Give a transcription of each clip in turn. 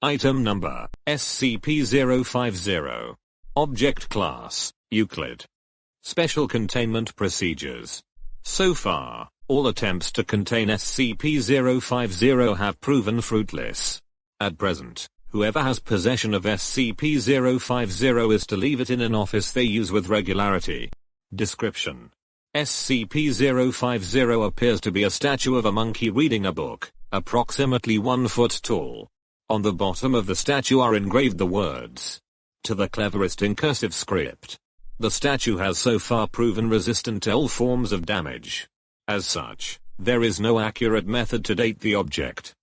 Item number, SCP-050. Object Class, Euclid. Special Containment Procedures. So far, all attempts to contain SCP-050 have proven fruitless. At present, whoever has possession of SCP-050 is to leave it in an office they use with regularity. Description: SCP-050 appears to be a statue of a monkey reading a book, approximately 1 foot tall. On the bottom of the statue are engraved the words, "To the Cleverest" in cursive script. The statue has so far proven resistant to all forms of damage. As such, there is no accurate method to date the object.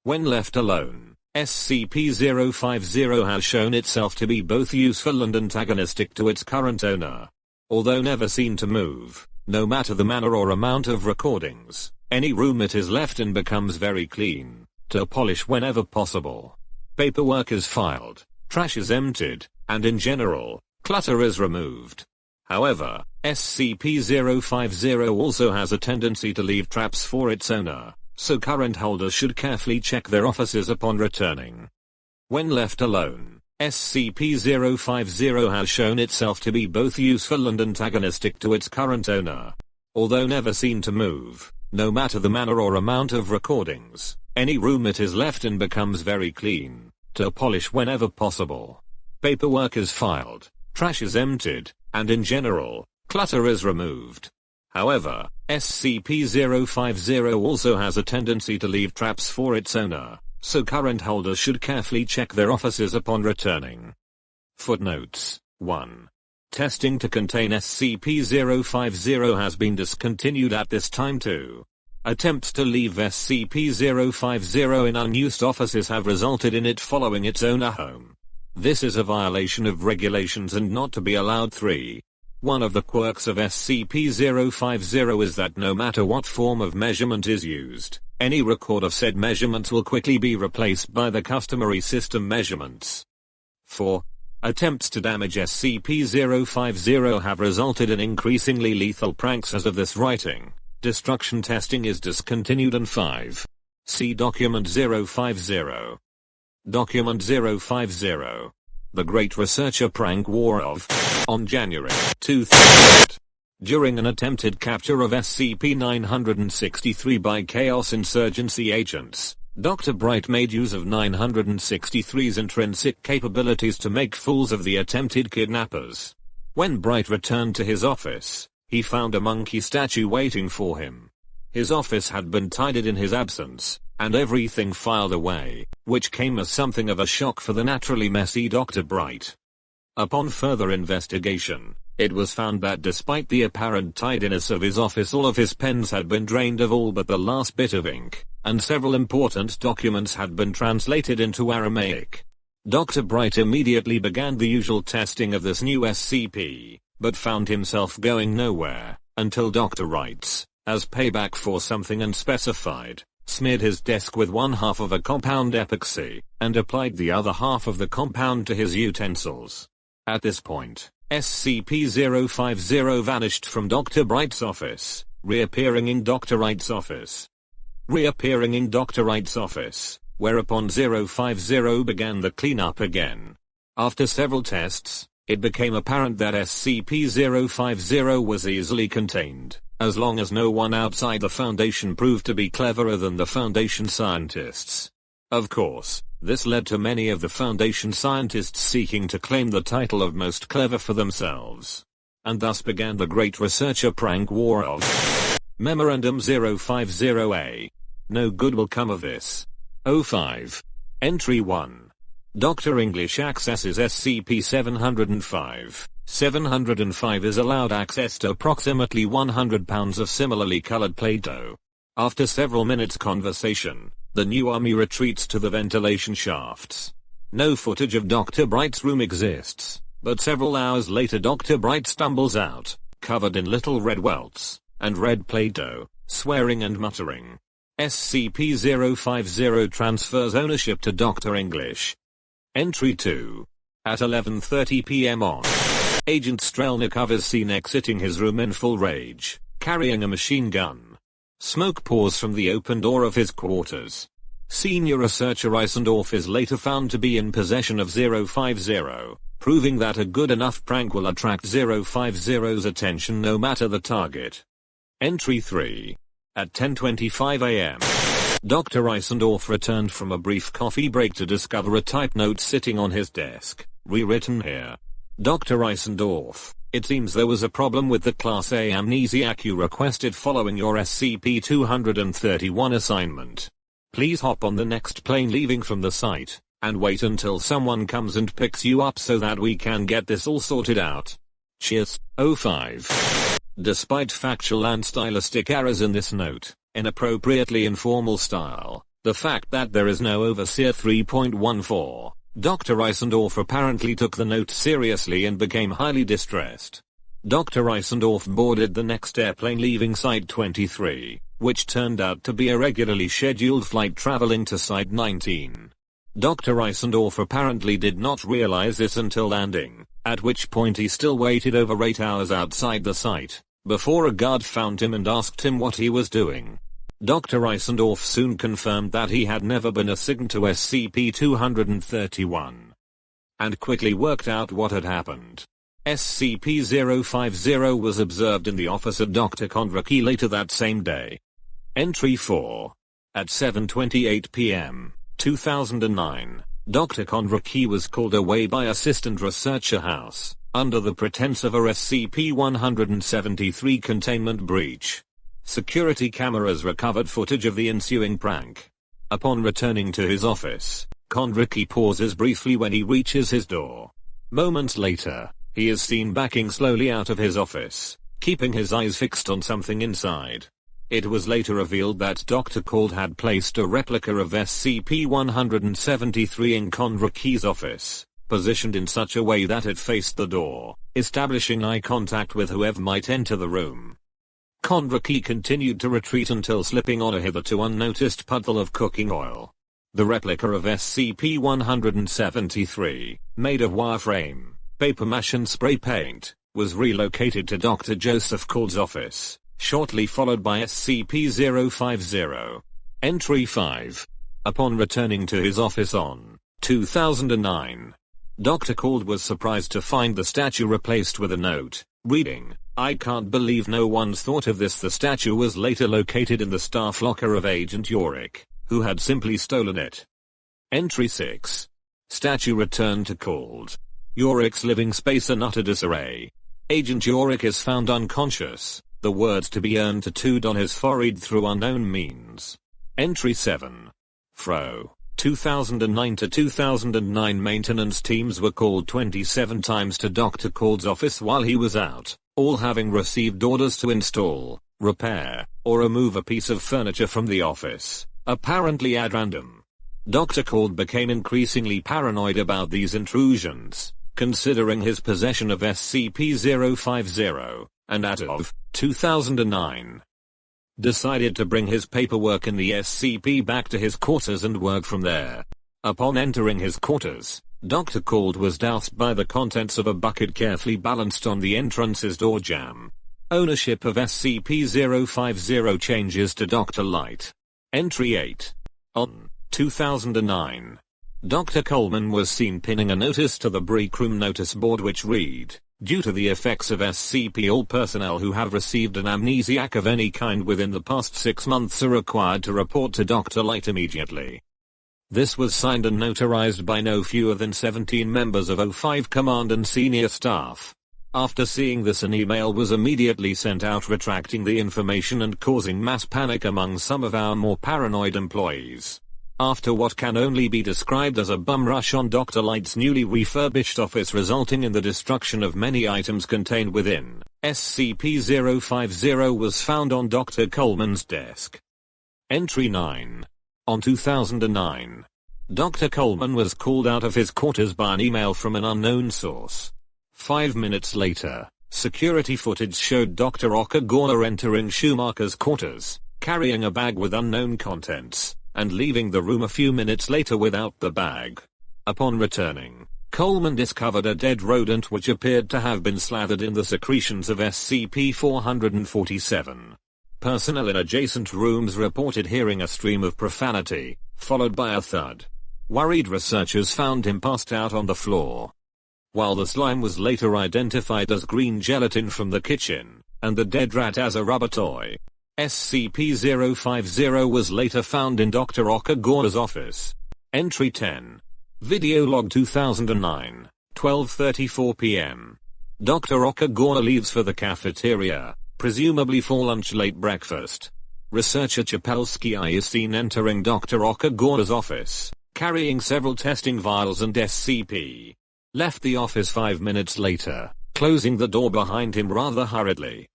When left alone, SCP-050 has shown itself to be both useful and antagonistic to its current owner. Although never seen to move, no matter the manner or amount of recordings, any room it is left in becomes very clean, to polish whenever possible. Paperwork is filed, trash is emptied, and in general, clutter is removed. However, SCP-050 also has a tendency to leave traps for its owner, so current holders should carefully check their offices upon returning. When left alone, SCP-050 has shown itself to be both useful and antagonistic to its current owner. Although never seen to move, no matter the manner or amount of recordings, any room it is left in becomes very clean, to polish whenever possible. Paperwork is filed, trash is emptied, and in general, clutter is removed. However, SCP-050 also has a tendency to leave traps for its owner, so current holders should carefully check their offices upon returning. Footnotes: 1. Testing to contain SCP-050 has been discontinued at this time. 2. Attempts to leave SCP-050 in unused offices have resulted in it following its owner home. This is a violation of regulations and not to be allowed. 3. One of the quirks of SCP-050 is that no matter what form of measurement is used, any record of said measurements will quickly be replaced by the customary system measurements. 4. Attempts to damage SCP-050 have resulted in increasingly lethal pranks as of this writing. Destruction testing is discontinued. And 5. See Document 050. Document 050. The Great Researcher Prank War of. On January 2000. During an attempted capture of SCP-963 by Chaos Insurgency agents, Dr. Bright made use of 963's intrinsic capabilities to make fools of the attempted kidnappers. When Bright returned to his office, he found a monkey statue waiting for him. His office had been tidied in his absence, and everything filed away, which came as something of a shock for the naturally messy Dr. Bright. Upon further investigation, it was found that despite the apparent tidiness of his office, all of his pens had been drained of all but the last bit of ink, and several important documents had been translated into Aramaic. Dr. Bright immediately began the usual testing of this new SCP, but found himself going nowhere, until Dr. Wrights, as payback for something unspecified, smeared his desk with one half of a compound epoxy, and applied the other half of the compound to his utensils. At this point, SCP-050 vanished from Dr. Bright's office, reappearing in Dr. Wright's office. Whereupon 050 began the cleanup again. After several tests, it became apparent that SCP-050 was easily contained, as long as no one outside the Foundation proved to be cleverer than the Foundation scientists. Of course, this led to many of the Foundation scientists seeking to claim the title of most clever for themselves. And thus began the Great Researcher Prank War of. Memorandum 050-A. No good will come of this. 05. Entry 1. Dr. English accesses SCP-705. 705 is allowed access to approximately 100 pounds of similarly colored Play-Doh. After several minutes conversation, the new army retreats to the ventilation shafts. No footage of Dr. Bright's room exists, but several hours later Dr. Bright stumbles out, covered in little red welts, and red Play-Doh, swearing and muttering. SCP-050 transfers ownership to Dr. English. Entry 2. At 11:30 p.m. on. Agent Strelnikov is seen exiting his room in full rage, carrying a machine gun. Smoke pours from the open door of his quarters. Senior researcher Eisendorf is later found to be in possession of 050, proving that a good enough prank will attract 050's attention no matter the target. Entry 3. At 10:25 a.m. Dr. Eisendorf returned from a brief coffee break to discover a typed note sitting on his desk, rewritten here. Dr. Eisendorf, it seems there was a problem with the Class A amnesiac you requested following your SCP-231 assignment. Please hop on the next plane leaving from the site, and wait until someone comes and picks you up so that we can get this all sorted out. Cheers, 05. Despite factual and stylistic errors in this note, inappropriately informal style, the fact that there is no overseer 3.14, Dr. Eisendorf apparently took the note seriously and became highly distressed. Dr. Eisendorf boarded the next airplane leaving Site 23, which turned out to be a regularly scheduled flight traveling to Site 19. Dr. Eisendorf apparently did not realize this until landing, at which point he still waited over 8 hours outside the site, before a guard found him and asked him what he was doing. Dr. Eisendorf soon confirmed that he had never been assigned to SCP-231, and quickly worked out what had happened. SCP-050 was observed in the office of Dr. Kondraki later that same day. Entry 4. At 7:28 p.m., 2009, Dr. Kondraki was called away by Assistant Researcher House, under the pretense of a SCP-173 containment breach. Security cameras recovered footage of the ensuing prank. Upon returning to his office, Kondraki pauses briefly when he reaches his door. Moments later, he is seen backing slowly out of his office, keeping his eyes fixed on something inside. It was later revealed that Dr. Cald had placed a replica of SCP-173 in Kondraki's office, positioned in such a way that it faced the door, establishing eye contact with whoever might enter the room. Kondraki continued to retreat until slipping on a hitherto unnoticed puddle of cooking oil. The replica of SCP-173, made of wireframe, paper mache and spray paint, was relocated to Dr. Joseph Cald's office, shortly followed by SCP-050. Entry 5. Upon returning to his office on 2009, Dr. Cald was surprised to find the statue replaced with a note, reading, "I can't believe no one's thought of this." The statue was later located in the staff locker of Agent Yorick, who had simply stolen it. Entry 6. Statue returned to Cald. Yorick's living space in utter disarray. Agent Yorick is found unconscious, the words to be earned tattooed on his forehead through unknown means. Entry 7. Fro. 2009 to 2009 maintenance teams were called 27 times to Dr. Cald's office while he was out, all having received orders to install, repair, or remove a piece of furniture from the office, apparently at random. Dr. Cald became increasingly paranoid about these intrusions, considering his possession of SCP-050, and as of 2009, decided to bring his paperwork in the SCP back to his quarters and work from there. Upon entering his quarters, Dr. Cald was doused by the contents of a bucket carefully balanced on the entrance's door jamb. Ownership of SCP-050 changes to Dr. Light. Entry 8. On 2009, Dr. Coleman was seen pinning a notice to the break room notice board which read, "Due to the effects of SCP, all personnel who have received an amnesiac of any kind within the past 6 months are required to report to Dr. Light immediately." This was signed and notarized by no fewer than 17 members of O5 Command and senior staff. After seeing this, an email was immediately sent out retracting the information and causing mass panic among some of our more paranoid employees. After what can only be described as a bum rush on Dr. Light's newly refurbished office resulting in the destruction of many items contained within, SCP-050 was found on Dr. Coleman's desk. Entry 9. On 2009, Dr. Coleman was called out of his quarters by an email from an unknown source. 5 minutes later, security footage showed Dr. Okagawara entering Schumacher's quarters, carrying a bag with unknown contents, and leaving the room a few minutes later without the bag. Upon returning, Coleman discovered a dead rodent which appeared to have been slathered in the secretions of SCP-447. Personnel in adjacent rooms reported hearing a stream of profanity, followed by a thud. Worried researchers found him passed out on the floor. While the slime was later identified as green gelatin from the kitchen, and the dead rat as a rubber toy. SCP-050 was later found in Dr. Okagawa's office. Entry 10. Video log 2009, 12:34 p.m. Dr. Okagawa leaves for the cafeteria, presumably for lunch late breakfast. Researcher Chapelsky is seen entering Dr. Okagawa's office, carrying several testing vials and SCP. Left the office 5 minutes later, closing the door behind him rather hurriedly.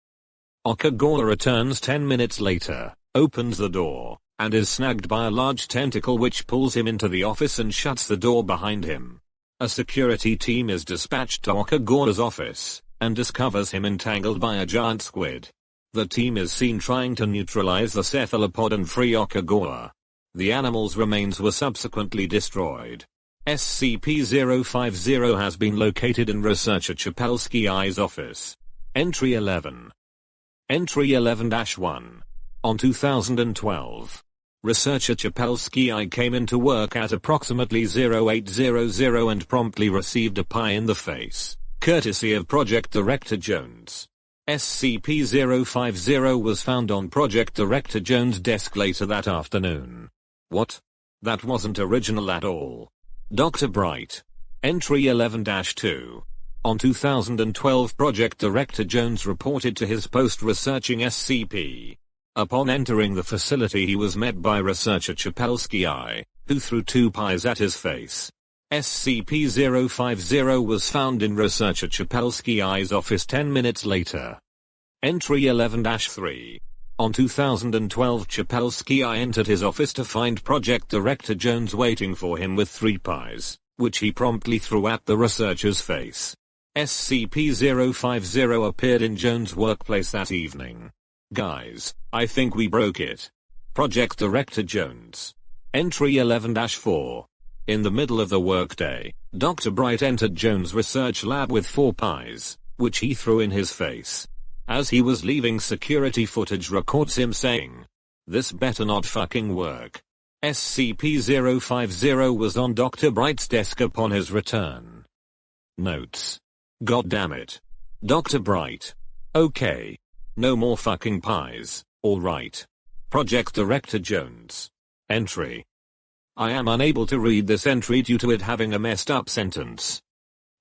Okagawa returns 10 minutes later, opens the door, and is snagged by a large tentacle which pulls him into the office and shuts the door behind him. A security team is dispatched to Okagawa's office, and discovers him entangled by a giant squid. The team is seen trying to neutralize the cephalopod and free Okagawa. The animal's remains were subsequently destroyed. SCP-050 has been located in researcher Chapelsky's office. Entry 11. Entry 11-1. On 2012. Researcher Chapelsky came into work at approximately 0800 and promptly received a pie in the face, courtesy of Project Director Jones. SCP-050 was found on Project Director Jones' desk later that afternoon. What? That wasn't original at all. Dr. Bright. Entry 11-2. On 2012, Project Director Jones reported to his post researching SCP. Upon entering the facility he was met by researcher Chapelsky, who threw 2 pies at his face. SCP-050 was found in researcher Chapelsky's office 10 minutes later. Entry 11-3. On 2012, Chapelsky entered his office to find Project Director Jones waiting for him with 3 pies, which he promptly threw at the researcher's face. SCP-050 appeared in Jones' workplace that evening. Guys, I think we broke it. Project Director Jones. Entry 11-4. In the middle of the workday, Dr. Bright entered Jones' research lab with 4 pies, which he threw in his face. As he was leaving, security footage records him saying, "This better not fucking work." SCP-050 was on Dr. Bright's desk upon his return. Notes. God damn it. Dr. Bright. Okay. No more fucking pies, alright. Project Director Jones. Entry. I am unable to read this entry due to it having a messed up sentence.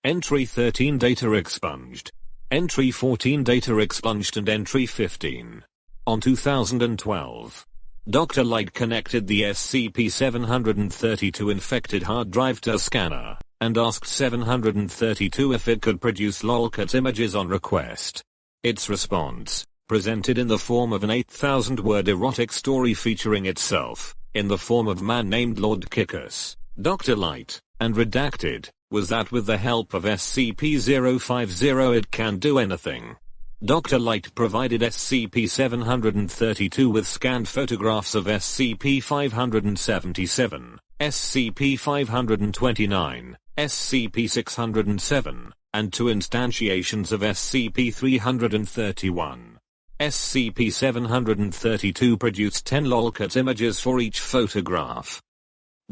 Entry 13 data expunged. Entry 14 data expunged and Entry 15. On 2012. Dr. Light connected the SCP-732 infected hard drive to a scanner, and asked 732 if it could produce lolcat images on request. Its response, presented in the form of an 8,000-word erotic story featuring itself, in the form of a man named Lord Kickus, Dr. Light, and redacted, was that with the help of SCP-050 it can do anything. Dr. Light provided SCP-732 with scanned photographs of SCP-577, SCP-529, SCP-607, and 2 instantiations of SCP-331. SCP-732 produced 10 lolcat images for each photograph.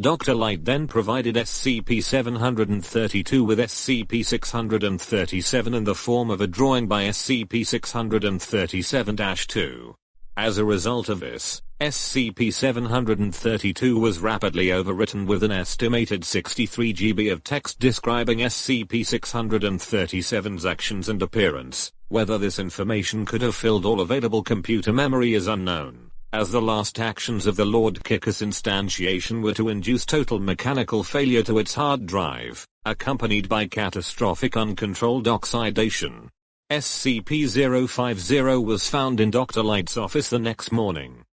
Dr. Light then provided SCP-732 with SCP-637 in the form of a drawing by SCP-637-2. As a result of this, SCP-732 was rapidly overwritten with an estimated 63 GB of text describing SCP-637's actions and appearance. Whether this information could have filled all available computer memory is unknown, as the last actions of the Lord Kickus instantiation were to induce total mechanical failure to its hard drive, accompanied by catastrophic uncontrolled oxidation. SCP-050 was found in Dr. Light's office the next morning.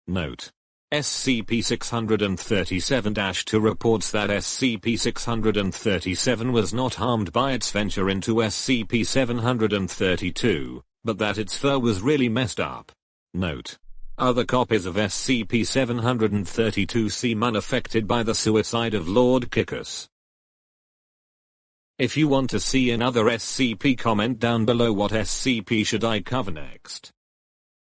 Note. SCP-637-2 reports that SCP-637 was not harmed by its venture into SCP-732, but that its fur was really messed up. Note. Other copies of SCP-732 seem unaffected by the suicide of Lord Kickus. If you want to see another SCP, comment down below what SCP should I cover next.